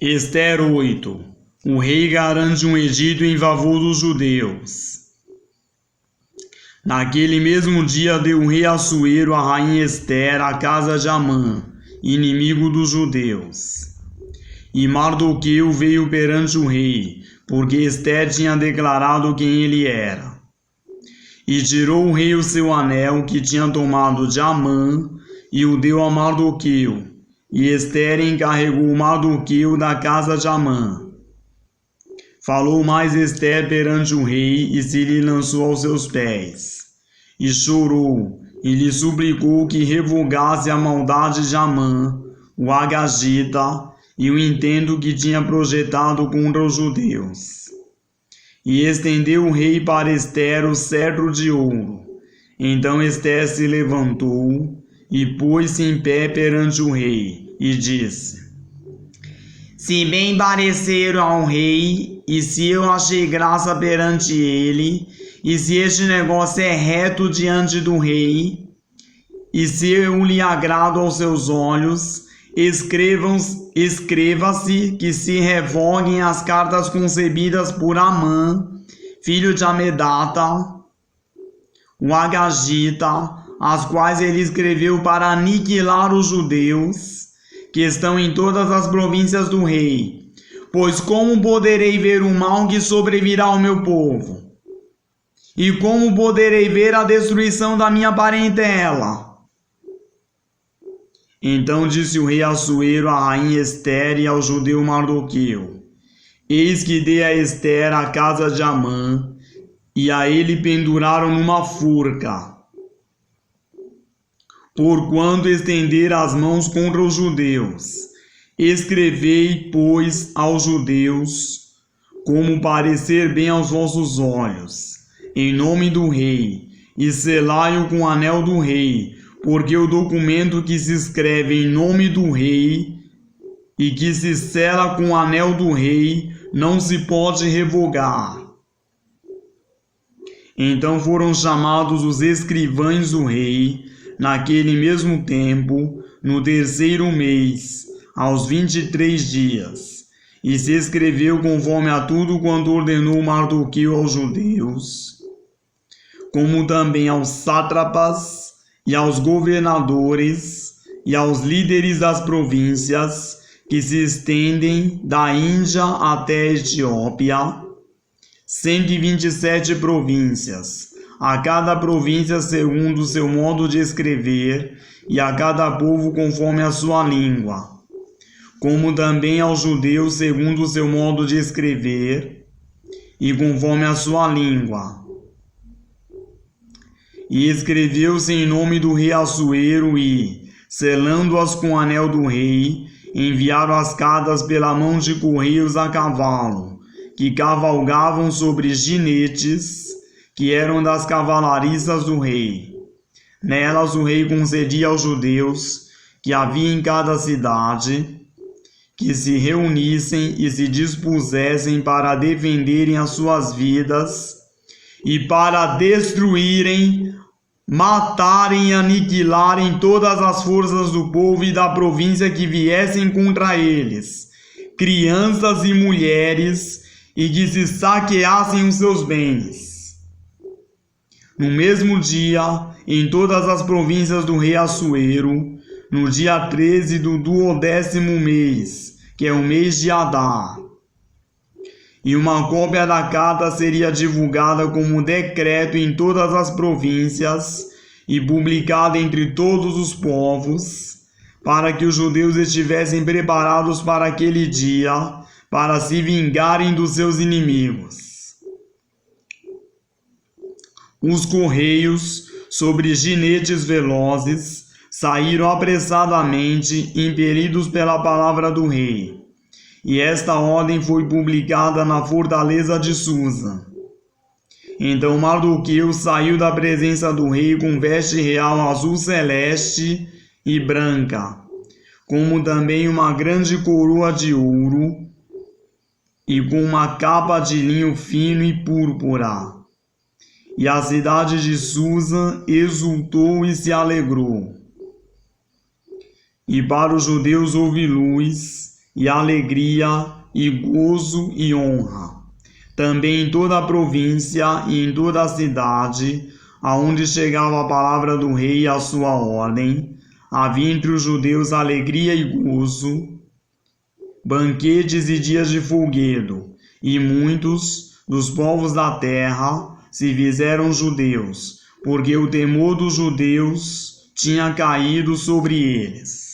Ester 8. O rei garante um edito em favor dos judeus. Naquele mesmo dia deu o rei Assuero a rainha Ester à casa de Amã, inimigo dos judeus. E Mardoqueu veio perante o rei, porque Ester tinha declarado quem ele era. E tirou o rei o seu anel que tinha tomado de Amã e o deu a Mardoqueu. E Ester encarregou Mardoqueu da casa de Amã. Falou mais Ester perante o rei e se lhe lançou aos seus pés. E chorou e lhe suplicou que revogasse a maldade de Amã, o Agagita, e o intento que tinha projetado contra os judeus. E estendeu o rei para Ester o cetro de ouro. Então Ester se levantou e pôs-se em pé perante o rei, e disse: Se bem parecer ao rei, e se eu achei graça perante ele, e se este negócio é reto diante do rei, e se eu lhe agrado aos seus olhos, escreva-se que se revoguem as cartas concebidas por Amã, filho de Amedata, o Agagita, as quais ele escreveu para aniquilar os judeus, que estão em todas as províncias do rei. Pois como poderei ver o mal que sobrevirá ao meu povo? E como poderei ver a destruição da minha parentela? Então disse o rei Assuero à rainha Ester e ao judeu Mardoqueu: Eis que dei a Ester a casa de Amã, e a ele penduraram numa forca, porquanto estender as mãos contra os judeus. Escrevei, pois, aos judeus, como parecer bem aos vossos olhos, em nome do rei, e selai-o com o anel do rei, porque o documento que se escreve em nome do rei e que se sela com o anel do rei não se pode revogar. Então foram chamados os escrivães do rei, naquele mesmo tempo, no terceiro mês, aos 23 dias, e se escreveu conforme a tudo quanto ordenou Mardoqueu aos judeus, como também aos sátrapas, e aos governadores, e aos líderes das províncias, que se estendem da Índia até a Etiópia, 127 províncias, a cada província segundo o seu modo de escrever, e a cada povo conforme a sua língua, como também aos judeus segundo o seu modo de escrever, e conforme a sua língua. E escreveu-se em nome do rei Assuero e, selando-as com o anel do rei, enviaram as cartas pela mão de correios a cavalo, que cavalgavam sobre ginetes, que eram das cavalariças do rei. Nelas o rei concedia aos judeus, que havia em cada cidade, que se reunissem e se dispusessem para defenderem as suas vidas e para destruírem, matarem e aniquilarem todas as forças do povo e da província que viessem contra eles, crianças e mulheres, e que se saqueassem os seus bens. No mesmo dia, em todas as províncias do rei Assuero, no dia 13 do 12º mês, que é o mês de Adar. E uma cópia da carta seria divulgada como decreto em todas as províncias e publicada entre todos os povos, para que os judeus estivessem preparados para aquele dia, para se vingarem dos seus inimigos. Os correios, sobre ginetes velozes, saíram apressadamente, impelidos pela palavra do rei. E esta ordem foi publicada na fortaleza de Susa. Então Mardoqueu saiu da presença do rei com veste real azul celeste e branca, como também uma grande coroa de ouro, e com uma capa de linho fino e púrpura. E a cidade de Susa exultou e se alegrou. E para os judeus houve luz, e alegria, e gozo e honra. Também em toda a província e em toda a cidade, aonde chegava a palavra do rei e a sua ordem, havia entre os judeus alegria e gozo, banquetes e dias de folguedo, e muitos dos povos da terra se fizeram judeus, porque o temor dos judeus tinha caído sobre eles.